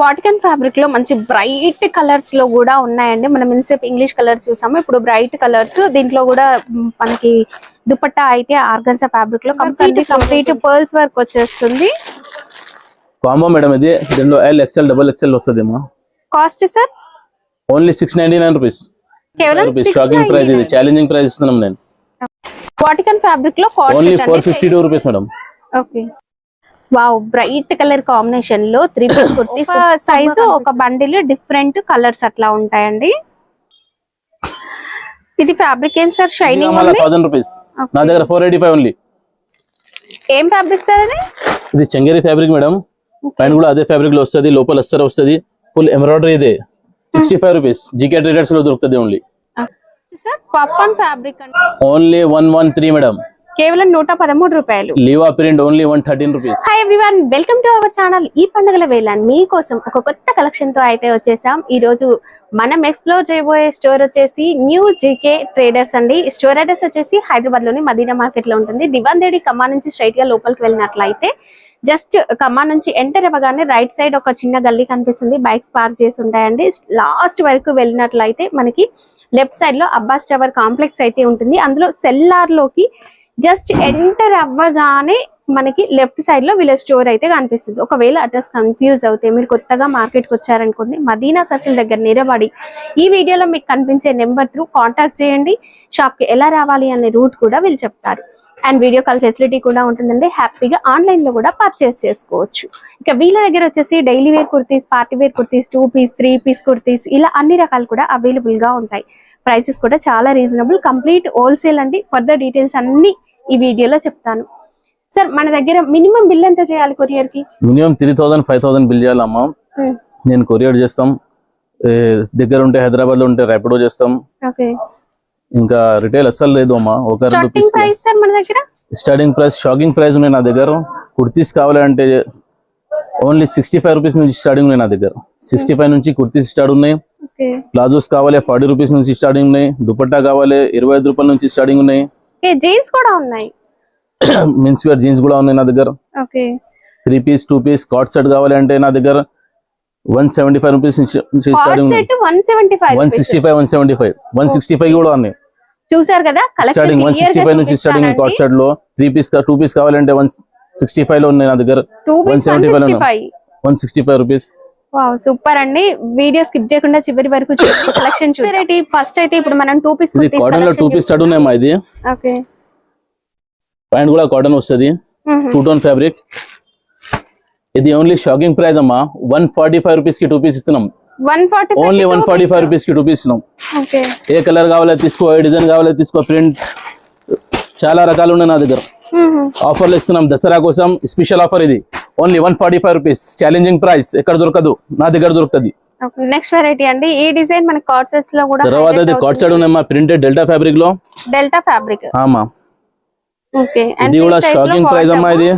Vatican fabric లో మంచి bright colours లో కూడా ఉన్నాయండి. మనం ఇన్సేపు ఇంగ్లీష్ కలర్స్ చూసాము, ఇప్పుడు బ్రైట్ కలర్స్. దీంట్లో కూడా మనకి దుపట్టా అయితే ఆర్గన్జా ఫ్యాబ్రిక్ లో కంప్లీట్ పర్ల్స్ వర్క్ వచ్చేస్తుంది. కాంబో మేడం ఇది. దీనిలో ఎల్ ఎక్స్ఎల్ డబుల్ ఎక్స్ఎల్ వస్తుందేమో. Cost sir only 699 rupees. కేవలం షాకింగ్ ప్రైస్, ఇది ఛాలెంజింగ్ ప్రైస్ ఇస్తున్నాం నేను. వాటికన్ ఫ్యాబ్రిక్ లో cost only 452 rupees madam. Okay, wow, bright colour combination లో 3 పీస్ కుర్తీస్. సైజు ఒక బండిల్ డిఫరెంట్ కలర్స్ అట్లా ఉంటాయండి. ఇది ఫ్యాబ్రిక్ ఏం సార్? షైనింగ్ ఉంది. 1000 రూపీస్. నా దగ్గర 485 ఓన్లీ. ఏం ఫ్యాబ్రిక్ సార్ అది? ఇది చంగేరి ఫ్యాబ్రిక్ మేడం. పైన కూడా అదే ఫ్యాబ్రిక్ లో వస్తది, లోపల అస్తర్ వస్తది, ఫుల్ ఎంబ్రాయిడరీ. ఇదే 65 రూపీస్. జీకే ట్రేడర్స్ లో దొరుకుతది ఓన్లీ. సార్ పాప్కార్న్ ఫ్యాబ్రిక్ అంటే ఓన్లీ 113 మేడం. కేవలం 113 రూపాయలు. లీవా print only 113 rupees. Hi everyone, welcome to our channel. ఈ పండుగల వేళ మీకోసం ఒక కొత్త కలెక్షన్ తో అయితే వచ్చేసాం. ఈ రోజు మనం ఎక్స్ప్లోర్ చేయబోయే స్టోర్ వచ్చేసి న్యూ జీకే ట్రేడర్స్ అండి. స్టోర్ అడ్రస్ వచ్చేసి హైదరాబాద్ లోని మదీనా మార్కెట్ లో ఉంటుంది. దివాందేడి కమ్మా నుంచి స్ట్రైట్ గా లోపలికి వెళ్ళినట్లయితే జస్ట్ కమ్మా నుంచి ఎంటర్ అవ్వగానే రైట్ సైడ్ ఒక చిన్న గల్లీ కనిపిస్తుంది. బైక్స్ పార్క్ చేసి ఉంటాయండి. లాస్ట్ వరకు వెళ్ళినట్లయితే మనకి లెఫ్ట్ సైడ్ లో అబ్బాస్ టవర్ కాంప్లెక్స్ అయితే ఉంటుంది. అందులో సెల్లార్ లోకి జస్ట్ ఎంటర్ అవ్వగానే మనకి లెఫ్ట్ సైడ్ లో వీళ్ళ స్టోర్ అయితే కనిపిస్తుంది. ఒకవేళ అడ్రస్ కన్ఫ్యూజ్ అవుతే మీరు కొత్తగా మార్కెట్ కి వచ్చారనుకోండి, మదీనా సర్కిల్ దగ్గర నిలబడి ఈ వీడియోలో మీకు కనిపించే నెంబర్ త్రూ కాంటాక్ట్ చేయండి. షాప్ కి ఎలా రావాలి అనే రూట్ కూడా వీళ్ళు చెప్తారు. అండ్ వీడియో కాల్ ఫెసిలిటీ కూడా ఉంటుందండి. హ్యాపీగా ఆన్లైన్ లో కూడా పర్చేస్ చేసుకోవచ్చు. ఇక వీళ్ళ దగ్గర వచ్చేసి daily wear kurtis, party wear kurtis, 2 piece 3 piece kurtis, ఇలా అన్ని రకాలు కూడా అవైలబుల్ గా ఉంటాయి. ప్రైసెస్ కూడా చాలా రీజనబుల్, కంప్లీట్ హోల్సేల్ అండి. ఫర్దర్ డీటెయిల్స్ అన్ని ఈ వీడియోలో చెప్తాను. సార్ మన దగ్గర మినిమం బిల్ ఎంత చేయాలి కొరియర్ కి? మినిమం 3000 5000 బిల్ చేయాలమ్మా. నేను కొరియర్ చేస్తాం. దగ్గర ఉంటే హైదరాబాద్ లో ఉంటే ర్యాపిడో చేస్తాం. ఓకే, ఇంకా రిటైల్ అస్సలు లేదు అమ్మా. ఒక 2 స్టార్టింగ్ ప్రైస్ సార్ మన దగ్గర స్టార్టింగ్ ప్రైస్, షాకింగ్ ప్రైస్ ఉన్నాయి నా దగ్గర. కుర్తీస్ కావాలంటే ఓన్లీ 65 రూపీస్ నుంచి స్టార్టింగ్ ఉన్నాయి నా దగ్గర. 65 నుంచి కుర్తీస్ స్టార్ట్ ఉన్నాయి. ప్లాజోస్ కావాలి 40 రూపీస్ నుంచి స్టార్టింగ్ ఉన్నాయి. దుపట్టా కావాలి 25 రూపాయల నుంచి స్టార్టింగ్ ఉన్నాయి. జీన్స్ కూడా ఉన్నాయి. మెన్స్ వేర్ జీన్స్ కూడా ఉన్నాయి నా దగ్గర. Okay, 3 piece 2 piece co-ord set కావాలి అంటే నా దగ్గర 175 రూపీస్ నుంచి స్టార్టింగ్ ఉన్నాయి. 175 165 175 165 కూడా ఉన్నాయి. చూసారు కదా, స్టార్టింగ్ 165 నుంచి స్టార్టింగ్ కార్డ్ సెట్ లో 3 పీస్ 2 పీస్ కావాలంటే 165 లో ఉన్నాయి నా దగ్గర. 165 రూపీస్. వావ్, సూపర్ అండి. వీడియో స్కిప్ చేయకుండా చివరి వరకు కలెక్షన్ చూడండి. ఫస్ట్ అయితే ఇప్పుడు మనం 2 పీస్ కాటన్ లో 2 పీస్ స్టార్ట్ ఉన్నాయమ్మా. ఇది ఓకే, ప్యాంట్ కూడా కాటన్ వస్తుంది, 2 టోన్ ఫ్యాబ్రిక్. ఇది ఓన్లీ షాకింగ్ ప్రైస్ అమ్మా. 145 రూపీస్ కి 2 పీస్ ఇస్తున్నాం. ఓన్లీ 145 రూపీస్ కి 2 పీస్ ఇస్తున్నాం. ఏ కలర్ కావాలో తీసుకో, ఏ డిజైన్ కావాలో తీసుకో. ప్రింట్ చాలా రకాలు ఉన్నాయి నా దగ్గర. ఆఫర్లు ఇస్తున్నాం దసరా కోసం స్పెషల్ ఆఫర్. ఇది ఓన్లీ 145 రూపీస్. ఛాలెంజింగ్ ప్రైస్, ఎక్కడ దొరకదు, నా దగ్గర దొరుకుతుంది. నెక్స్ట్ వెరైటీ అండి. ఈ డిజైన్ మన కార్డ్ సెట్స్ లో కూడా తర్వాత ఇది కార్డ్ సెట్ ఉన్నాయమ్మా, ప్రింటెడ్ డెల్టా ఫ్యాబ్రిక్ లో. డెల్టా ఫ్యాబ్రిక్ ఆమా. ఓకే, ఇది కూడా షాకింగ్ ప్రైస్ అమ్మా. ఇది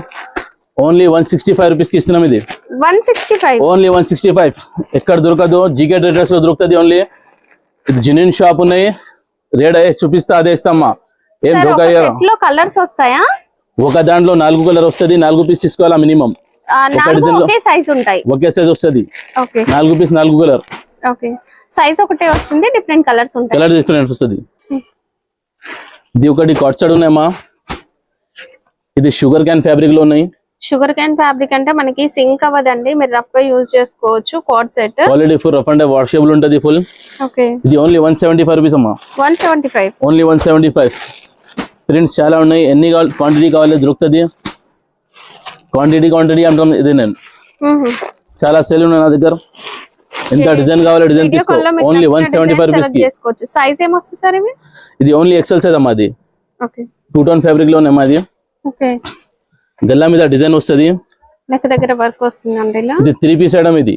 ఓన్లీ 165 రూపీస్ కి ఇస్తున్నాం. ఇది 165, ఓన్లీ 165. ఎక్కడ దొరకదు, జీకే ట్రేడర్స్ లో దొరుకుతుంది ఓన్లీ. ఇది జెన్యూన్ షాప్ ఉన్నాయి. రేట్ చూపిస్తా, అదే ఇస్తామ్మా. ఏం దొరకదు. కలర్స్ వస్తాయా? ఒక దాంట్లో 4 కలర్ వస్తుంది. 4 పీస్ తీసుకోవాలా మినిమం. ఒకే సైజ్ ఉంటాయి, ఒకే సైజ్ వస్తుంది. 4 పీస్ 4 కలర్. ఓకే, సైజ్ ఒకటే వస్తుంది, డిఫరెంట్ కలర్స్ ఉంటాయి. కలర్ డిఫరెంట్ వస్తుంది. ఇది ఒకటి కార్డ్ సెట్ ఉన్నాయమ్మా. ఇది షుగర్ క్యాన్ ఫ్యాబ్రిక్ లో ఉన్నాయి. షుగర్ క్యాన్ ఫ్యాబ్రిక్ అంటే మనకి సింక్ అవ్వదండి, మీరు రఫ్ గా యూజ్ చేసుకోవచ్చు. Card set quality full rough and washable ఉంటుంది ఫుల్. ఓకే, ఇది ఓన్లీ 175 రూపీస్ అమ్మా. 175, ఓన్లీ 175. ప్రింట్స్ చాలా ఉన్నాయి. ఎన్ని క్వాంటిటీ కావాలి దొరుకుతుంది. క్వాంటిటీ అంటాం. ఇది నేను చాలా సేల్ ఉన్నాయి నా దగ్గర. ఎంత డిజైన్ కావాలి డిజైన్ తీసుకో. ఓన్లీ 175 రూపీస్ కి. సైజ్ ఏమొస్తుంది సార్ ఇవి? ఇది ఓన్లీ ఎక్సెల్ సైజ్ అమ్మా. అది 2 టోన్ ఫ్యాబ్రిక్ లో ఉన్నాయమ్మా. అది గల్లా మీద డిజైన్ వస్తుంది, నెక్ దగ్గర వర్క్ వస్తుంది. ఇది 3 పీస్ ఐటమ్. ఇది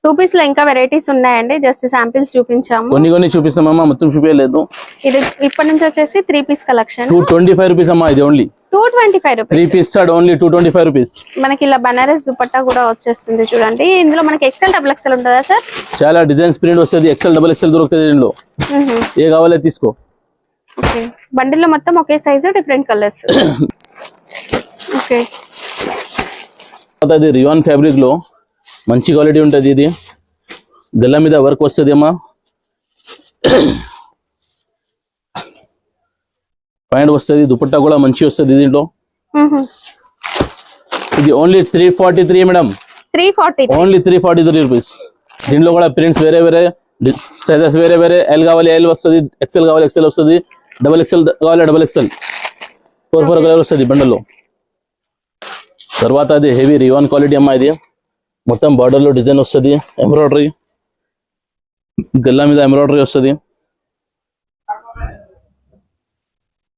2 పీస్ లో ఇంకా వెరైటీస్ ఉన్నాయండి. జస్ట్ శాంపిల్స్ చూపించాము, కొన్ని చూపిస్తామమ్మా, మొత్తం చూపించలేదు. ఇది ఇప్పటి నుంచి వచ్చేసి 3 పీస్ కలెక్షన్. 225 రూపీస్ అమ్మా. ఇది only 225 rupees. 3 piece start only 225 rupees. మనకి ఇలా బనారస్ దుపట్టా కూడా వచ్చేస్తుంది చూడండి. ఇందులో మనకి ఎక్సెల్ డబుల్ ఎక్సెల్ ఉంటుందా సార్? చాలా డిజైన్స్ ప్రింట్ వస్తుంది. ఎక్సెల్ డబుల్ ఎక్సెల్ దొరుకుతుంది దీనిలో. ఏ కావాలో తీసుకో. ఓకే, బండిల్లో మొత్తం ఒకే సైజు, డిఫరెంట్ కలర్స్. ఓకే, ఇది రియాన్ ఫ్యాబ్రిక్ లో మంచి క్వాలిటీ ఉంటుంది. ఇది గల్ల మీద వర్క్ వస్తుంది అమ్మా. ప్యాంట్ వస్తుంది, దుపట్టా కూడా మంచి వస్తుంది దీంట్లో. ఇది ఓన్లీ 343 మేడం. 340 only 343 rupees. దీంట్లో కూడా ప్రింట్స్ వేరే వేరే, సైజెస్ వేరే వేరే. ఎల్ కావాలి ఎల్ వస్తుంది, ఎక్సెల్ కావాలి ఎక్సెల్ వస్తుంది, డబల్ ఎక్సెల్ కావాలి డబల్ ఎక్సెల్. 4 కలర్ వస్తుంది బండల్లో. తర్వాత అది హెవీ రియాన్ క్వాలిటీ అమ్మా. ఇది మొత్తం బార్డర్ లో డిజైన్ వస్తుంది, ఎంబ్రాయిడరీ, గల్లా మీద ఎంబ్రాయిడరీ వస్తుంది.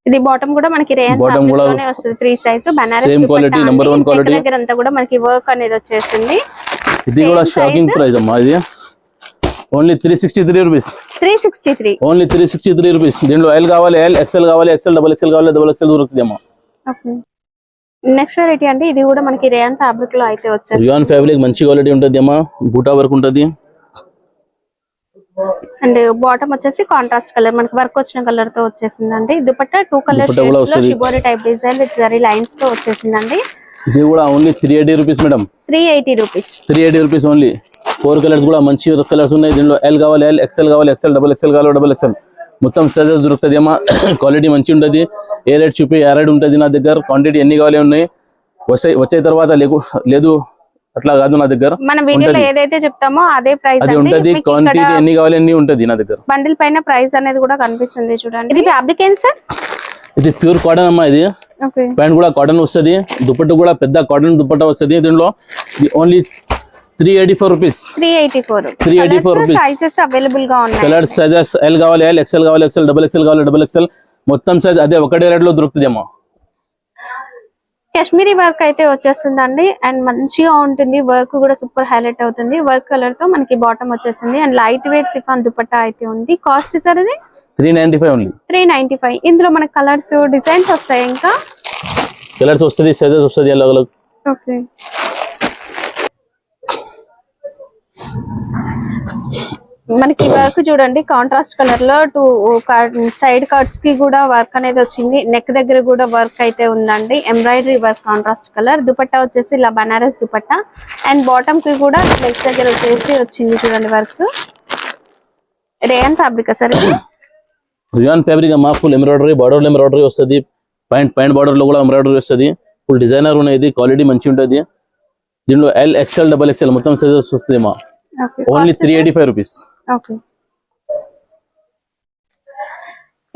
ఇది బాటమ్ కూడా మనకి రేయన్ బాటమ్ కూడా వస్తుంది, free size Banaras same quality, number 1 quality. దగ్గర అంతా కూడా మనకి వర్క్ అనేది వచ్చేసింది. ఇది కూడా షాకింగ్ ప్రైస్ అమ్మా. ఇది ఓన్లీ 363 రూపీస్. 363 only 363 rupees. దీంట్లో ఎల్ కావాలి ఎల్, ఎక్సెల్ కావాలి ఎక్సెల్, డబల్ ఎక్సెల్ కావాలి డబల్ ఎక్సెల్ దొరుకుతుంది అమ్మా. నెక్స్ట్ వెరైటీ అండి. ఇది కూడా మనకి రేయన్ ఫ్యాబ్రిక్ లో అయితే వచ్చేసి, రియాన్ ఫ్యాబ్రిక్ మంచి క్వాలిటీ ఉంటుంది అమ్మా. బూటా వర్క్ ఉంటుంది. అండ్ బాటమ్ వచ్చేసి కాంట్రాస్ట్ కలర్, మనకి వర్క్ వచ్చిన కలర్ తో వచ్చేసిందండి. దుపట్టా 2 కలర్ షేడ్స్ లో shibori type design with zari lines తో వచ్చేసిందండి. ఇది కూడా only 380 rupees madam. 380 rupees. 380 rupees only. 4 colours కూడా మంచి కలర్స్ ఉన్నాయి. దీంట్లో ఎల్ కావాలి ఎల్, ఎక్సెల్ కావాలి ఎక్సెల్, డబల్ ఎక్సెల్ కావాలి డబల్ ఎక్సెల్. మొత్తం సైజెస్ దొరుకుతుంది అమ్మా. క్వాలిటీ మంచి ఉంటుంది. ఏ రేట్ చూపి ఆ రేట్ ఉంటుంది నా దగ్గర. క్వాంటిటీ ఎన్ని కావాలి ఉన్నాయి, వచ్చే తర్వాత లేదు అట్లా కాదు నా దగ్గర. మన వీడియోలో ఏదైతే చెప్తామో అదే ప్రైస్ అది ఉంటది. క్వాంటిటీ ఎన్ని కావాలి అన్ని ఉంటది నా దగ్గర. బండిల్ పైన ప్రైస్ అనేది కూడా కనిపిస్తుంది చూడండి. ఇది ఫ్యాబ్రిక్ ఏం సార్? ఇది ప్యూర్ కాటన్ అమ్మా. ఇది ప్యాంట్ కూడా కాటన్ వస్తుంది, దుపట్టా కూడా పెద్ద కాటన్ దుపట్టా వస్తుంది. దీంట్లో only 384 rupees. 384 rupees. Sizes available గా ఉన్నాయి. కలర్ సైజెస్ ఎల్ కావాలి ఎల్, ఎక్సెల్ కావాలి ఎక్సెల్, డబల్ ఎక్సెల్ కావాలి డబల్ ఎక్సెల్. మొత్తం సైజ్ అదే ఒకటే రేట్ లో దొరుకుతుంది అమ్మా. కాశ్మీరీ వర్క్ అయితే వచ్చేస్తుందండి. అండ్ మంచిగా ఉంటుంది, వర్క్ కూడా సూపర్ హైలైట్ అవుతుంది. వర్క్ కలర్ తో మనకి బాటమ్ వచ్చేసింది. And light weight chiffon dupatta అయితే ఉంది. కాస్ట్ సార్ ఇది 395 ఓన్లీ. 395. ఇందులో మనకి కలర్స్ డిజైన్స్ వస్తాయి, ఇంకా కలర్స్ వస్తుంది, సైజెస్ వస్తుంది అలగ్ అలగ్. ఓకే. మనకి వర్క్ చూడండి కాంట్రాస్ట్ కలర్ లో 2 సైడ్ కట్స్ కి కూడా వర్క్ అనేది వచ్చింది. నెక్ దగ్గర కూడా వర్క్ అయితే ఉందండి, embroidery work contrast colour. Dupatta వచ్చేసి ఇలా బనారస్ దుపట్టా. అండ్ బాటమ్ కి కూడా నెక్ దగ్గర వచ్చేసి వచ్చింది చూడండి వర్క్. రేయన్ ఫ్యాబ్రిక్ సార్ ఇది? రియాన్ ఫ్యాబ్రిక్ అమ్మా. ఫుల్ ఎంబ్రాయిడరీ, బార్డర్ ఎంబ్రాయిడరీ వస్తుంది. ప్యాంట్ బార్డర్ లో కూడా ఎంబ్రాయిడరీ వస్తుంది. ఫుల్ డిజైనర్ ఉన్నది, క్వాలిటీ మంచి ఉంటుంది. దీంట్లో ఎల్, ఎక్సెల్, డబల్ ఎక్సెల్ మొత్తం సైజెస్ వస్తుంది అమ్మా. Only 385 rupees. ఓకే.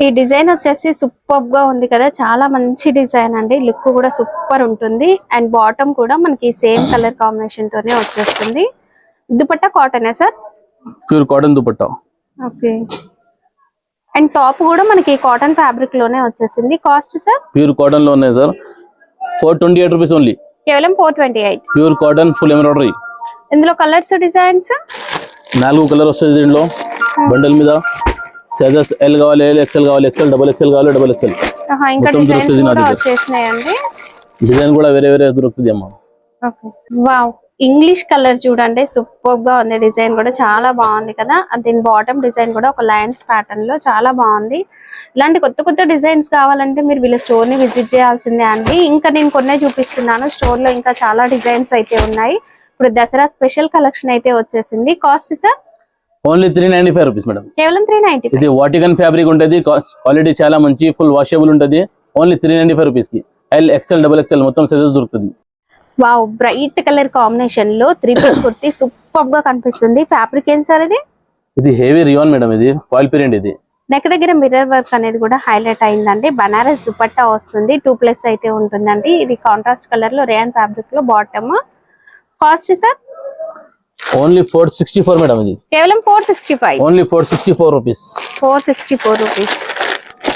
ఈ డిజైన్ వచ్చేసి సూపర్ గా ఉంది కదా, చాలా మంచి డిజైన్ అండి. లుక్ కూడా సూపర్ ఉంటుంది. అండ్ బాటమ్ కూడా మనకి సేమ్ కలర్ కాంబినేషన్ తోనే వచ్చేస్తుంది. దుపట్టా కాటనే sir? Pure cotton dupatta. Okay. And top కూడా మనకి కాటన్ ఫ్యాబ్రిక్ లోనే వచ్చేసింది. Cost sir? ప్యూర్ కాటన్ లో ఉన్నాయి సార్. 428 rupees only. కేవలం 428. Pure cotton, full embroidery. ఇందులో కలర్స్ డిజైన్స్ 4 కలర్ వస్తుంది దీంట్లో బండల్ మీద. సైజెస్ ఎల్ కావాలి ఎల్, ఎక్సెల్ కావాలి ఎక్సెల్, డబల్ ఎక్సెల్ కావాలి డబల్ ఎక్సెల్. ఇంకా డిజైన్స్ కూడా వచ్చేసినాయండి. డిజైన్ కూడా వేరే వేరే దొరుకుతుంది అమ్మా. ఓకే. వావ్, ఇంగ్లీష్ కలర్ చూడండి, సూపర్ గా ఉంది. డిజైన్ కూడా చాలా బాగుంది కదా. దీని బాటమ్ డిజైన్ కూడా ఒక లైన్స్ ప్యాటర్న్ లో చాలా బాగుంది. ఇలాంటి కొత్త కొత్త డిజైన్స్ కావాలంటే మీరు వీళ్ళ స్టోర్ ని విజిట్ చేయాల్సిందే అండి. ఇంకా నేను కొన్నే చూపిస్తున్నాను, స్టోర్ లో ఇంకా చాలా డిజైన్స్ అయితే ఉన్నాయి. ఇప్పుడు దసరా స్పెషల్ కలెక్షన్ అయితే వచ్చేసింది. Cost sir? Only 395 rupees madam. కేవలం 395. ఇది వాటికన్ ఫ్యాబ్రిక్ ఉంటుంది, క్వాలిటీ చాలా మంచి, ఫుల్ వాషబుల్ ఉంటుంది. ఓన్లీ 395 రూపీస్ కి ఎల్, ఎక్సెల్, డబల్ ఎక్సెల్ మొత్తం సైజెస్ దొరుకుతుంది. వావ్, బ్రైట్ కలర్ కాంబినేషన్ లో 3 పీస్ కుర్తీ సూపర్ గా కనిపిస్తుంది. ఫ్యాబ్రిక్ ఏం సార్ ఇది? ఇది హెవీ రియాన్ మేడం. ఇది ఫాయిల్ ప్రింట్. ఇది నెక్ దగ్గర మిర్రర్ వర్క్ అనేది కూడా హైలైట్ అయిందండి. బనారస్ దుపట్టా వస్తుంది, 2+ అయితే ఉంటుందండి. ఇది కాంట్రాస్ట్ కలర్ లో రేయన్ ఫ్యాబ్రిక్ లో bottom. Cost sir? Only 464 madam. ఇది కేవలం 465. Only 464 rupees. 464 రూపీస్.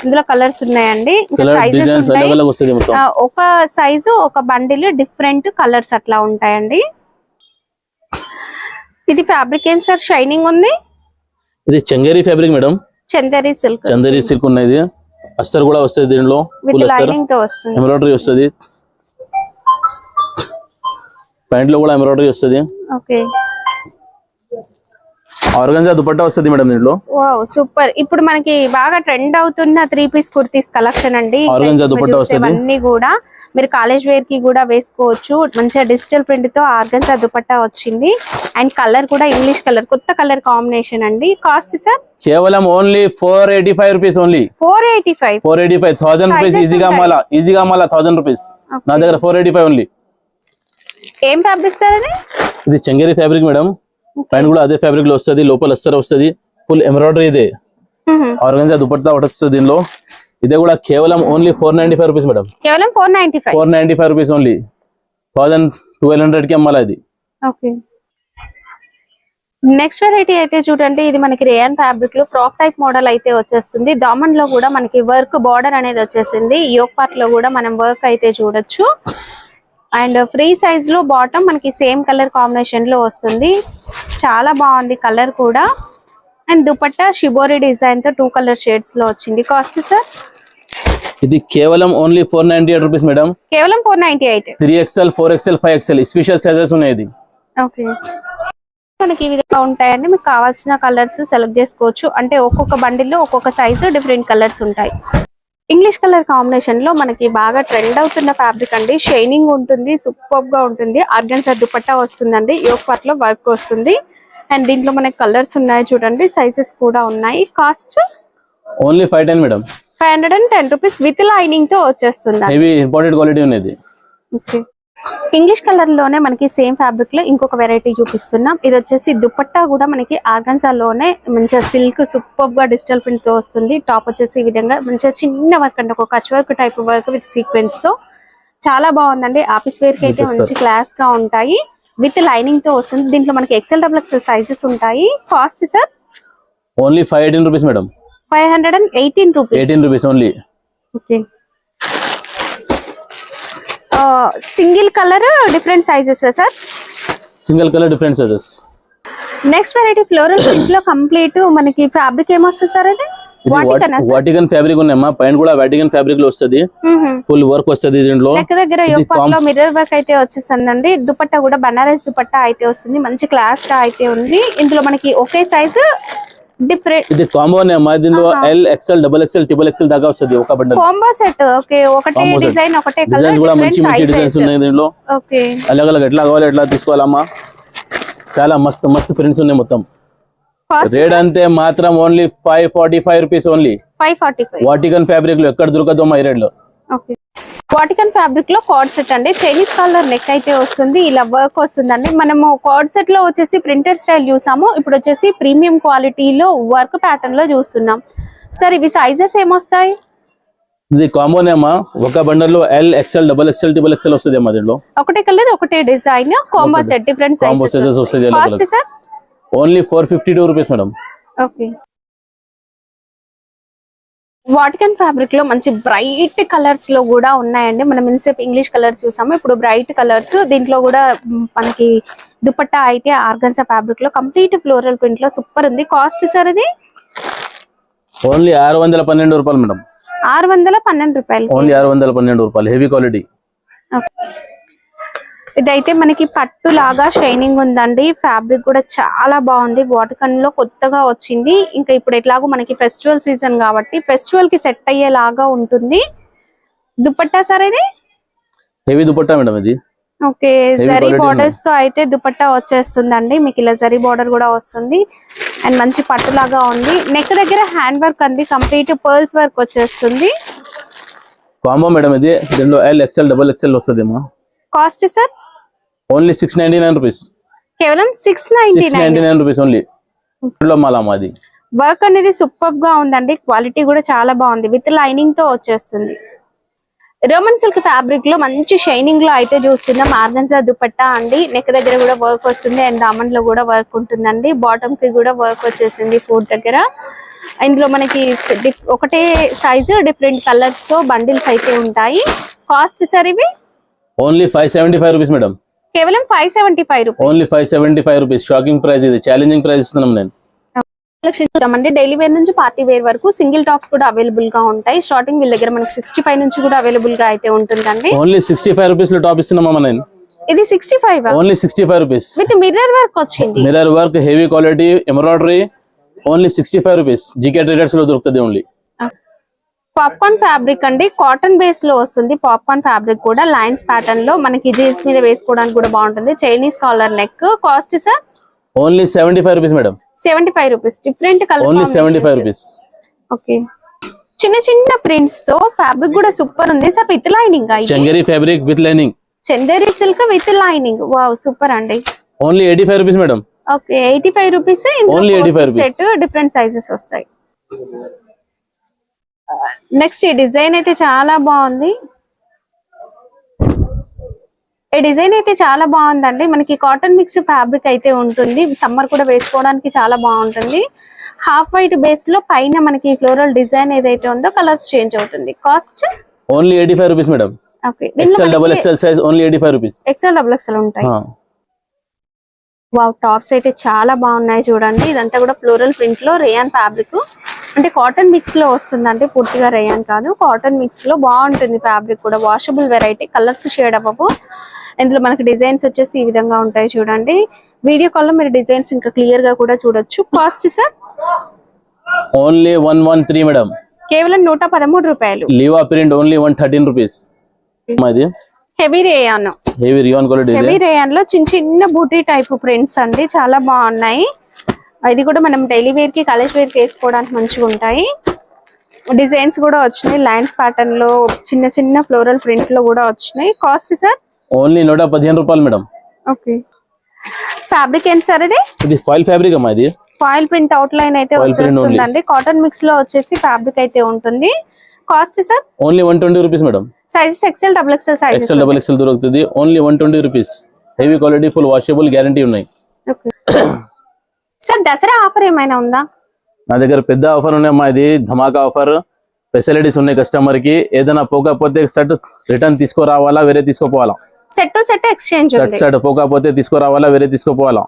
ఇందులో కలర్స్ ఉన్నాయండి. ఒక సైజు ఒక బండిల్ డిఫరెంట్ కలర్స్ అట్లా ఉంటాయండి. ఇది ఫ్యాబ్రిక్ ఏం సార్? షైనింగ్ ఉంది. ఇది Chanderi fabric madam. Chanderi silk. Chanderi silk ఉన్నది. అస్తర్ కూడా వస్తుంది దీనిలో. విత్ లైనింగ్ తో వస్తుంది. ఎంబ్రాయిడరీ వస్తుంది. ప్యాంట్ లో కూడా ఎంబ్రాయిడరీ వస్తుంది. ఓకే. ఆర్గంజా దుపట్టా వస్తుంది మేడం దీంట్లో. Wow super. ఇప్పుడు మనకి బాగా ట్రెండ్ అవుతున్న 3-piece కుర్తీస్ కలెక్షన్ అండి. ఆర్గంజా దుపట్టా వస్తుంది. అన్ని కూడా మీరు కాలేజ్ వేర్ కి కూడా వేసుకోవచ్చు. మంచిగా డిజిటల్ ప్రింట్ తో ఆర్గంజా దుపట్టా వచ్చింది. అండ్ కలర్ కూడా ఇంగ్లీష్ కలర్, కొత్త కలర్ కాంబినేషన్ అండి. కాస్ట్ సార్ కేవలం ఓన్లీ 485 రూపీస్ ఓన్లీ. 485 1000 రూపీస్ ఈజీగా అమ్మాలా 1000 రూపీస్. నా దగ్గర 485 ఓన్లీ. ఏం ఫ్యాబ్రిక్ సార్ అది? ఇది చంగేరి ఫ్యాబ్రిక్ మేడం. పైన కూడా అదే ఫ్యాబ్రిక్ లో వస్తుంది, లోపల అస్తర్ వస్తుంది, ఫుల్ ఎంబ్రాయిడరీ ఇదే. ఆర్గంజా దుపట్టా ఒకటి వస్తుంది దీనిలో. ఇదే కూడా కేవలం ఓన్లీ 495 రూపీస్ మేడం. కేవలం 495 రూపీస్ ఓన్లీ. 1200 కి అమ్మాలా ఇది. ఓకే. నెక్స్ట్ వెరైటీ అయితే చూడండి, ఇది మనకి రేయన్ ఫ్యాబ్రిక్ లో ఫ్రాక్ టైప్ మోడల్ అయితే వచ్చేస్తుంది. దామన్ లో కూడా మనకి వర్క్ బార్డర్ అనేది వచ్చేసింది. యోక్ పార్ట్ లో కూడా మనం వర్క్ అయితే చూడొచ్చు. అండ్ ఫ్రీ సైజ్ లో బాటమ్ మనకి సేమ్ కలర్ కాంబినేషన్ లో వస్తుంది. చాలా బాగుంది కలర్ కూడా. అండ్ దుపట్టా షిబోరి డిజైన్ తో 2 కలర్ షేడ్స్ లో వచ్చింది. Cost sir? ఇది కేవలం ఓన్లీ 498 రూపీస్ మేడం. కేవలం 498. 3XL 4XL 5XL special sizes ఉన్నాయి ఇది. ఓకే. మనకి ఈ విధంగా ఉంటాయండి. మీకు కావాల్సిన కలర్స్ సెలెక్ట్ చేసుకోవచ్చు. అంటే ఒక్కొక్క బండిల్లో ఒక్కొక్క సైజు డిఫరెంట్ కలర్స్ ఉంటాయి. ఇంగ్లీష్ కలర్ కాంబినేషన్ లో మనకి బాగా ట్రెండ్ అవుతున్న ఫ్యాబ్రిక్ అండి. షైనింగ్ ఉంటుంది, సూపర్ గా ఉంటుంది. ఆర్గన్జా దుపట్టా వస్తుందండి. యోక్ పార్ట్ లో వర్క్ వస్తుంది. అండ్ దీంట్లో మనకి కలర్స్ ఉన్నాయి చూడండి, సైజెస్ కూడా ఉన్నాయి. Cost only 510 madam. 510 rupees with lining తో వచ్చేస్తుంది. హెవీ ఇంపోర్టెడ్ క్వాలిటీ ఉన్నది. ఓకే. ఇంగ్లీష్ కలర్ లోనే మనకి సేమ్ ఫ్యాబ్రిక్ లో ఇంకొక వెరైటీ చూపిస్తున్నాం. ఇది వచ్చేసి దుపట్టా కూడా మనకి ఆర్గన్జా లోనే మంచిగా సిల్క్ సూపర్ గా డిజిటల్ ప్రింట్ తో వస్తుంది. టాప్ వచ్చేసి ఈ విధంగా మంచిగా చిన్న వర్క్ అంటే ఒక Kutch work type work with sequence తో చాలా బాగుందండి. ఆఫీస్ వేర్ కి అయితే మంచి క్లాస్ గా ఉంటాయి. విత్ లైనింగ్ తో వస్తుంది. దీంట్లో మనకి XL XXL సైజెస్ ఉంటాయి. Cost sir? Only 518 rupees madam. 518 rupees. 18 rupees only. Okay. Single colour different sizes sir? Single colour different sizes. Next variety floral print లో కంప్లీట్ మనకి ఫ్యాబ్రిక్ ఏమొస్తుంది సార్? అది వాటికన్ ఫ్యాబ్రిక్ ఉన్నాయమ్మా. పైన కూడా వాటికన్ ఫ్యాబ్రిక్ లో వస్తుంది. ఫుల్ వర్క్ వస్తుంది దీంట్లో. దగ్గర యోక్ పార్ట్ లో మిర్రర్ వర్క్ అయితే వచ్చేసిందండి. దుపట్టా కూడా బనారస్ దుపట్టా అయితే వస్తుంది. మంచి క్లాస్ గా అయితే ఉంది. ఇందులో మనకి ఒకే సైజ్ డిఫరెంట్. ఇది కాంబో అమ్మా. దీనిలో L XL XXL XXL దాకా వస్తుంది ఒక బండల్. Combo set. ఓకే. ఒకటే డిజైన్ ఒకటే కలర్. డిజైన్ కూడా మంచి మంచి డిజైన్స్ ఉన్నాయి దీనిలో. ఓకే. అలగ్ ఎట్లా కావాలి ఎట్లా తీసుకోవాలమ్మా. చాలా మస్తు మస్తు ప్రింట్స్ ఉన్నాయి మొత్తం. రేట్ అంతే మాత్రం only 545 rupees only. 545. Vatican fabric లో ఎక్కడ దొరకదు ఈ రేట్ లో. ఓకే. వాటికన్ ఫ్యాబ్రిక్ లో కార్డ్ సెట్ అండి. చైనీస్ కాలర్ నెక్ అయితే వస్తుంది. ఇలా వర్క్ వస్తుందండి. మనము కార్డ్ సెట్ లో వచ్చేసి ప్రింటెడ్ స్టైల్ చూసాము. ఇప్పుడు వచ్చేసి ప్రీమియం క్వాలిటీలో వర్క్ ప్యాటర్న్ లో చూస్తున్నాం. సార్ ఇవి సైజెస్ ఏమొస్తాయి? ఇది కాంబోనే అమ్మా. ఒక బండల్ లో L XL XXL వస్తుంది అమ్మా. దీంట్లో ఒకటే కలర్ ఒకటే design combo set different sizes వస్తాయి. Cost sir? Only 452 rupees madam. Okay. వాటికన్ ఫ్యాబ్రిక్ లో మంచి బ్రైట్ కలర్స్ లో కూడా ఉన్నాయండి. మనం ఇన్సేపు ఇంగ్లీష్ కలర్స్ చూసాము, ఇప్పుడు బ్రైట్ కలర్స్. దీంట్లో కూడా మనకి దుపట్టా అయితే ఆర్గన్జా ఫ్యాబ్రిక్ లో కంప్లీట్ ఫ్లోరల్ ప్రింట్ లో సూపర్ ఉంది. కాస్ట్ సార్ అది? ఓన్లీ 612 రూపాయలు మేడం. 612 రూపాయలు. ఓన్లీ 612 రూపాయలు. Heavy quality. ఇదైతే మనకి పట్టు లాగా షైనింగ్ ఉందండి. ఫ్యాబ్రిక్ కూడా చాలా బాగుంది. వాటికన్ లో కొత్తగా వచ్చింది. ఇంకా ఇప్పుడు ఎట్లాగో మనకి ఫెస్టివల్ సీజన్ కాబట్టి ఫెస్టివల్ కి సెట్ అయ్యేలాగా ఉంటుంది. దుపట్టా సార్ ఇది? హెవీ దుపట్టా మేడం ఇది. ఓకే. జరీ బార్డర్స్ తో అయితే దుపట్టా వచ్చేస్తుందండి. మీకు ఇలా జరీ బార్డర్ కూడా వస్తుంది. అండ్ మంచి పట్టు లాగా ఉంది. నెక్ దగ్గర హ్యాండ్ వర్క్ అంది. కంప్లీట్ పర్ల్స్ వర్క్ వచ్చేస్తుంది. కాంబో మేడం ఇది. దీనిలో L XL XXL వస్తుందేమో. Cost sir? Only 699 rupees. కేవలం 699 రూపీస్ ఓన్లీ. మాది వర్క్ అనేది సూపర్ గా ఉందండి. క్వాలిటీ కూడా చాలా బాగుంది. విత్ లైనింగ్ తో వచ్చేస్తుంది. రోమన్ సిల్క్ ఫ్యాబ్రిక్ లో మంచి షైనింగ్ లో అయితే చూస్తున్నాం. ఆర్గన్జా దుపట్టా అండి. నెక్ దగ్గర కూడా వర్క్ వస్తుంది. అండ్ దామన్ లో కూడా వర్క్ ఉంటుందండి. బాటమ్ కి కూడా వర్క్ వచ్చేసింది ఫుట్ దగ్గర. ఇందులో మనకి ఒకటే సైజు డిఫరెంట్ కలర్స్ తో బండిల్స్ అయితే ఉంటాయి. కాస్ట్ సార్ ఇవి? Only 575 rupees madam. కేవలం 575 rupees. Only 575 rupees. Shocking price ఇది. ఛాలెంజింగ్ ప్రైస్ ఇస్తున్నాం నేను. చూద్దామండి. డైలీ వేర్ నుంచి పార్టీ వేర్ వరకు సింగిల్ టాప్స్ కూడా అవైలబుల్ గా ఉంటాయి. స్టార్టింగ్ వీళ్ళ దగ్గర మనకి 65 నుంచి కూడా అవైలబుల్ గా అయితే ఉంటుందండి. ఓన్లీ 65 రూపీస్ లో టాప్ ఇస్తున్నామా నేను. ఇది 65 only 65 rupees. With mirror work వచ్చింది. Mirror work, heavy quality, embroidery, only 65 rupees. GK traders లో దొరుకుతుంది ఓన్లీ. పాప్కార్న్ ఫ్యాబ్రిక్ అండి, కాటన్ బేస్ లో వస్తుంది. పాప్కార్న్ ఫ్యాబ్రిక్ కూడా లైన్స్ ప్యాటర్న్ లో మనకి జీన్స్ మీద వేసుకోవడానికి కూడా బాగుంటుంది. Chinese collar neck. Cost sir only 75 rupees madam. 75 rupees. Different colour. Only 75 rupees. Okay, చిన్న చిన్న ప్రింట్స్ తో ఫ్యాబ్రిక్ కూడా సూపర్ ఉంది sir. With lining. Chanderi fabric with lining. Chanderi silk with lining. Wow, super అండి. Only 85 rupees madam. Okay, 85 rupees. Only 85 rupees. Set different sizes వస్తాయి. Next ఈ design అయితే చాలా బాగుంది. ఈ డిజైన్ అయితే చాలా బాగుందండి. మనకి కాటన్ మిక్స్ ఫ్యాబ్రిక్ అయితే ఉంటుంది. సమ్మర్ కూడా వేసుకోవడానికి చాలా బాగుంటుంది. హాఫ్ వైట్ బేస్ లో పైన మనకి ఫ్లోరల్ డిజైన్ ఏదైతే ఉందో కలర్స్ చేంజ్ అవుతుంది. Cost only 85 rupees madam. Okay, XL double XL size only 85 rupees. XL double XL ఉంటాయి. వావ్, టాప్స్ అయితే చాలా బాగున్నాయి చూడండి. ఇదంతా కూడా ఫ్లోరల్ ప్రింట్ లో రేయాన్ ఫ్యాబ్రిక్, అంటే కాటన్ మిక్స్ లో వస్తుందండి. పూర్తిగా రేయాన్ కాదు, కాటన్ మిక్స్ లో బాగుంటుంది ఫ్యాబ్రిక్ కూడా. వాషబుల్ వెరైటీ, కలర్స్ షేడ్ అవ్వవు. ఇందులో మనకి డిజైన్స్ వచ్చేసి ఈ విధంగా ఉంటాయి చూడండి. వీడియో కాల్ లో మీరు డిజైన్స్ ఇంకా క్లియర్ గా కూడా చూడొచ్చు. Cost sir only 113 madam. కేవలం 113 రూపాయలు. లీవా ప్రింట్ ఓన్లీ 113 రూపీస్. మాది heavy rayon. Heavy rayon quality. Heavy rayon లో చిన్న చిన్న బూటీ టైప్ ప్రింట్స్ అండి, చాలా బాగున్నాయి. ఇది కూడా మనం డైలీ వేర్ కి, కాలేజ్ వేర్ కి వేసుకోవడానికి మంచిగా ఉంటాయి. డిజైన్స్ కూడా వచ్చినాయి లైన్స్ ప్యాటర్న్ లో, చిన్న చిన్న ఫ్లోరల్ ప్రింట్ లో కూడా వచ్చినాయి. కాస్ట్ సార్ ఓన్లీ 115 రూపాయలు మేడం. ఓకే, ఫ్యాబ్రిక్ ఏంటి సార్ ఇది? ఇది ఫాయిల్ ఫ్యాబ్రిక్ అమ్మా. ఇది ఫాయిల్ ప్రింట్ అవుట్ లైన్ అయితే వచ్చేస్తుందండి. కాటన్ మిక్స్ లో వచ్చేసి ఫ్యాబ్రిక్ అయితే ఉంటుంది. Cost sir only 120 rupees madam. Sizes XL double XL sizes. XL double XL దొరుకుతుంది. Only 120 rupees. Heavy quality, full washable, guarantee ఉన్నాయి. ఓకే సార్, దసరా ఆఫర్ ఏమైనా ఉందా? నా దగ్గర పెద్ద ఆఫర్ ఉన్నాయమ్మా. ఇది ధమాకా ఆఫర్. ఫెసిలిటీస్ ఉన్నాయి కస్టమర్ కి. ఏదైనా పోకపోతే సెట్ రిటర్న్ తీసుకురావాలా, వేరే తీసుకోపోవాలా. Set to set exchange. Set పోకపోతే తీసుకురావాలా, వేరే తీసుకోపోవాలా.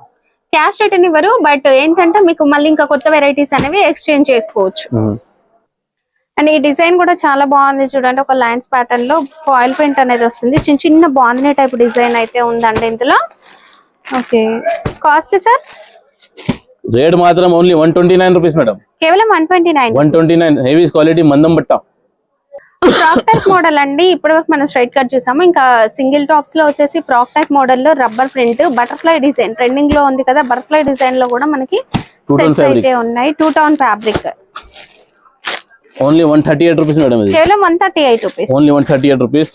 క్యాష్ రిటర్న్ ఇవ్వరు, బట్ ఏంటంటే మీకు మళ్ళీ ఇంకా కొత్త వెరైటీస్ అనేవి ఎక్స్చేంజ్ చేసుకోవచ్చు. అండ్ ఈ డిజైన్ కూడా చాలా బాగుంది చూడండి. ఒక లైన్స్ ప్యాటర్న్ లో ఫాయిల్ ప్రింట్ అనేది వస్తుంది. చిన్న చిన్న బాగుంది టైప్ డిజైన్ అయితే ఉందండి ఇందులో. ఓకే, కాస్ట్ సార్ రేట్ మాత్రం ఓన్లీ 129 రూపీస్ మేడం. కేవలం 129. 129. హెవీ క్వాలిటీ, మందం బట్ట. ఫ్రాక్ టైప్ మోడల్ అండి. ఇప్పటి వరకు మనం స్ట్రైట్ కట్ చూసాము. ఇంకా సింగిల్ టాప్స్ లో వచ్చేసి ఫ్రాక్ టైప్ మోడల్ లో rubber print, butterfly design trending లో ఉంది కదా. బటర్ఫ్లై డిజైన్ లో కూడా మనకి సెట్స్ అయితే ఉన్నాయి. 2 tone fabric. Only 138 rupees madam. ఇది కేవలం 138 రూపీస్. Only 138 rupees.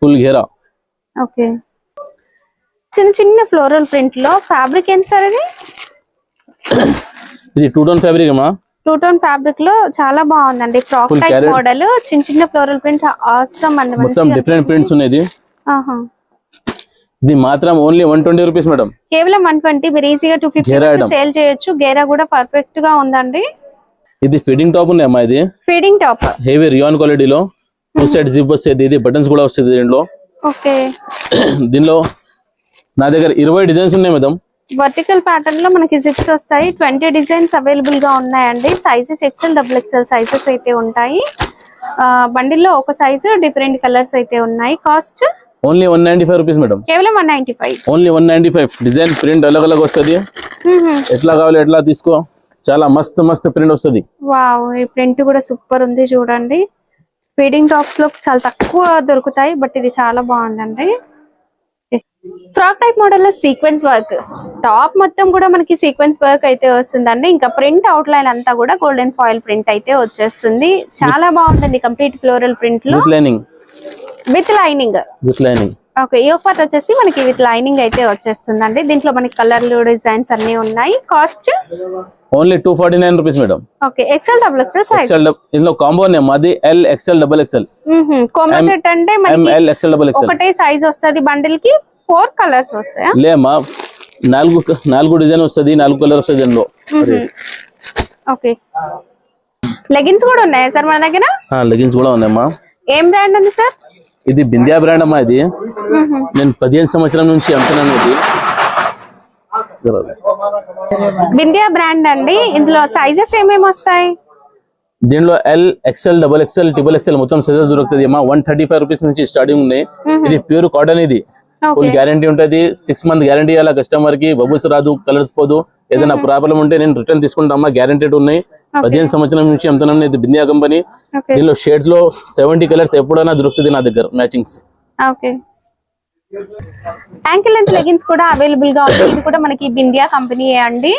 ఫుల్ ఘేరా. ఓకే, చిన్న చిన్న ఫ్లోరల్ ప్రింట్ లో ఫ్యాబ్రిక్ ఏంటి సార్ ఇది? ఇది 2 టోన్ ఫ్యాబ్రిక్ అమ్మా. 2 టోన్ ఫ్యాబ్రిక్ లో చాలా బాగుందండి. ఫ్రాక్ టైప్ మోడల్, చిన్న చిన్న ఫ్లోరల్ ప్రింట్. ఆసమ్ అండి, మొత్తం డిఫరెంట్ ప్రింట్స్ ఉన్నాయి. ఇది మాత్రం ఓన్లీ 120 రూపీస్ మేడం. కేవలం 120. మీరు ఈజీగా 250 సేల్ చేయొచ్చు. గేరా కూడా పర్ఫెక్ట్ గా ఉందండి. ఇది ఫీడింగ్ టాప్ ఉంది అమ్మా. ఇది ఫీడింగ్ టాప్, హెవీ రియాన్ క్వాలిటీలో 2 సైడ్ జిప్ వస్తుంది. ఇది బటన్స్ కూడా వస్తుంది దీంట్లో. ఓకే, దీనిలో నా దగ్గర 20 డిజైన్స్ ఉన్నాయి మేడం. వర్టికల్ ప్యాటర్న్ లో మనకి జిప్స్ వస్తాయి. 20 డిజైన్స్ అవైలబుల్ గా ఉన్నాయండి. Sizes XL double XL sizes అయితే ఉంటాయి. బండిల్లో ఒక సైజు, డిఫరెంట్ కలర్స్ అయితే ఉన్నాయి. Cost only 195 rupees madam. కేవలం 195. ఓన్లీ 195. డిజైన్ ప్రింట్ అలగ్ అలగ్ వస్తుంది. ఎట్లా కావాలి ఎట్లా తీసుకో. చాలా మస్తు మస్తు ప్రింట్ వస్తుంది. వావ్, ఈ ప్రింట్ కూడా సూపర్ ఉంది చూడండి. ఫీడింగ్ టాప్స్ లో చాలా తక్కువ దొరుకుతాయి, బట్ ఇది చాలా బాగుందండి. ఫ్రాక్ టైప్ మోడల్ లో సీక్వెన్స్ వర్క్. టాప్ మొత్తం కూడా మనకి సీక్వెన్స్ వర్క్ అయితే వస్తుందండి. ఇంకా ప్రింట్ అవుట్ లైన్ అంతా కూడా గోల్డెన్ ఫాయిల్ ప్రింట్ అయితే వచ్చేస్తుంది. చాలా బాగుంటుంది. కంప్లీట్ ఫ్లోరల్ ప్రింట్ లో విత్ లైనింగ్. ఓకే, ఈ పార్ట్ వచ్చేసి మనకి విత్ లైనింగ్ అయితే వచ్చేస్తుందండి. దీంట్లో మనకి కలర్లు, డిజైన్స్ అన్ని ఉన్నాయి. Cost only 249 rupees madam. Okay, XL double XL size. ఇందులో కాంబో నేమ్ అది L XL double XL. Combo set అంటే మనకి ఎల్ ఎక్సెల్ డబుల్ ఎక్సెల్ ఒకటే సైజ్ వస్తది. బండిల్ కి 4 కలర్స్ వస్తాయా? లేమ్మా, 4 డిజైన్ వస్తది, 4 కలర్ వస్తది దీనిలో. ఓకే, లెగిన్స్ కూడా ఉన్నాయా సార్ మన దగ్గర? లెగిన్స్ కూడా ఉన్నాయమ్మా. ఏం బ్రాండ్ ఉంది సార్? ఇది బిందియా బ్రాండ్ అమ్మా. ఇది నేను 15 సంవత్సరం నుంచి అమ్ముతున్నాను. ఇది బిందియా బ్రాండ్ అండి. ఇందులో సైజెస్ ఏమేమి వస్తాయి? దీనిలో L XL double XL triple XL మొత్తం సైజెస్ దొరుకుతుంది అమ్మా. 135 రూపీస్ నుంచి స్టార్టింగ్ ఉన్నాయి. ఇది ప్యూర్ కాటన్. ఇది ఫుల్ గ్యారంటీ ఉంటది. 6 month గ్యారంటీ ఇవ్వాలి కస్టమర్ కి. బబుల్స్ రాదు, కలర్స్ పోదు. ఏదైనా ప్రాబ్లం ఉంటే నేను రిటర్న్ తీసుకుంటామా, గ్యారంటీడ్ ఉన్నాయి. 15 సంవత్సరం నుంచి అమ్ముతున్నాను. ఇది బిందియా కంపెనీ. దీనిలో షేడ్స్ లో 70 కలర్స్ ఎప్పుడైనా దొరుకుతుంది నా దగ్గర matchings. Okay, ankle length leggings కూడా అవైలబుల్ గా ఉంటాయి. ఇది కూడా మనకి బిందియా కంపెనీ అండి.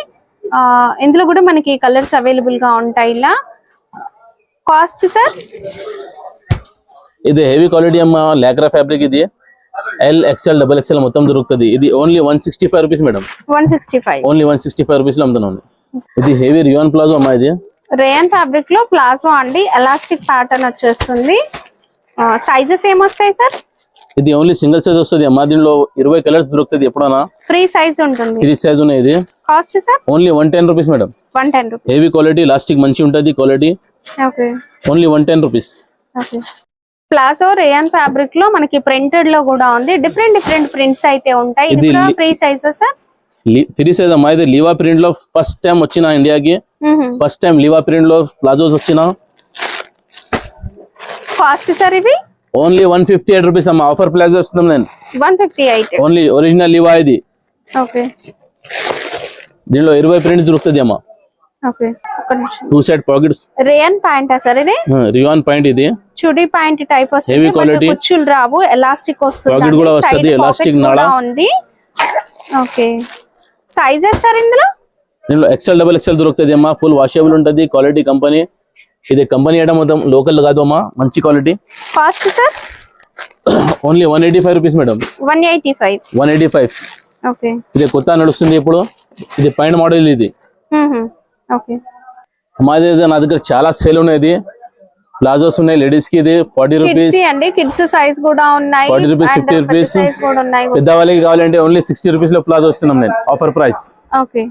ఇందులో కూడా మనకి కలర్స్ అవైలబుల్ గా ఉంటాయి. ఇలా కాస్ట్ సార్, ఇది హెవీ క్వాలిటీ అమ్మా, లాక్రా ఫ్యాబ్రిక్. ఇది ఎల్ ఎక్స్ఎల్ డబుల్ ఎక్స్ఎల్ మొత్తం దొరుకుతుంది. ఇది only 165 rupees madam. 165, only 165 rupees లో అమ్ముతున్నాను. ఇది హెవీ రియాన్ ప్లాజో అమ్మా. ఇది రేయన్ ఫ్యాబ్రిక్ లో ప్లాజో అండి, ఎలాస్టిక్ ప్యాటర్న్ వచ్చేస్తుంది. సైజెస్ ఏమొస్తాయి సార్? ఇది ఓన్లీ సింగిల్ సైజ్ వస్తుంది అమ్మా. దీనిలో 20 కలర్స్ దొరుకుతుంది ఎప్పుడైనా. ఫ్రీ సైజ్ ఉంటుంది. 3 సైజ్ ఉన్నాయి. ఇది cost sir only 110 rupees madam. 110 rupees. Heavy quality, elastic మంచి ఉంటుంది quality. Okay, only 110 rupees. Okay. Palazzo rayon fabric లో మనకి ప్రింటెడ్ లో కూడా ఉంది. డిఫరెంట్ ప్రింట్స్ అయితే ఉంటాయి. ఇది కూడా free size sir? Free size అమ్మా. ఇది లీవా ప్రింట్ లో ఫస్ట్ టైం వచ్చిన ఇండియాకి. ఫస్ట్ టైం లీవా ప్రింట్ లో ప్లాజోస్ వచ్చిన. కాస్ట్ సార్ ఇది ఓన్లీ 158 రూపీస్ అమ్మా. ఆఫర్ ప్లాజో వస్తున్నాం నేను. 158 ఓన్లీ ఒరిజినల్ లీవా ఇది. ఓకే, దీనిలో 20 ప్రింట్స్ దొరుకుతుంది అమ్మా. ఓకే, ఒక నిమిషం. 2 side pockets. Rayon pant sir ఇది? రియాన్ ప్యాంట్ ఇది. చుడీ ప్యాంట్ టైప్ వస్తుంది. హెవీ క్వాలిటీ, కుచ్చులు రావు, ఎలాస్టిక్ వస్తుంది. పాకెట్ కూడా వస్తుంది, ఎలాస్టిక్ నాడా ఉంది. ఓకే, సైజెస్ సార్ ఇందులో? దీనిలో ఎక్స్ఎల్ డబుల్ ఎక్స్ఎల్ దొరుకుతుంది అమ్మా. ఫుల్ వాషబుల్ ఉంటుంది. Quality company. ఇది కంపెనీ ఐటమ్ మొత్తం, లోకల్ కాదు అమ్మా, మంచి quality. Cost sir only 185 rupees madam. 185. Okay, ఇది కొత్త నడుస్తుంది ఇప్పుడు. ఇది పైన మోడల్ ఇది. ఓకే, మాది నా దగ్గర చాలా సేల్ ఉన్నాయి. ప్లాజోస్ ఉన్నాయి లేడీస్ కి. ఇది 40 రూపీస్ అండి. కిడ్స్ సైజ్ కూడా ఉన్నాయి. 40 రూపీస్, 50 రూపీస్. సైజ్ కూడా ఉన్నాయి. పెద్ద వాళ్ళకి కావాలంటే ఓన్లీ 60 రూపీస్ లో ప్లాజో ఇస్తున్నాం నేను, ఆఫర్ ప్రైస్. ఓకే,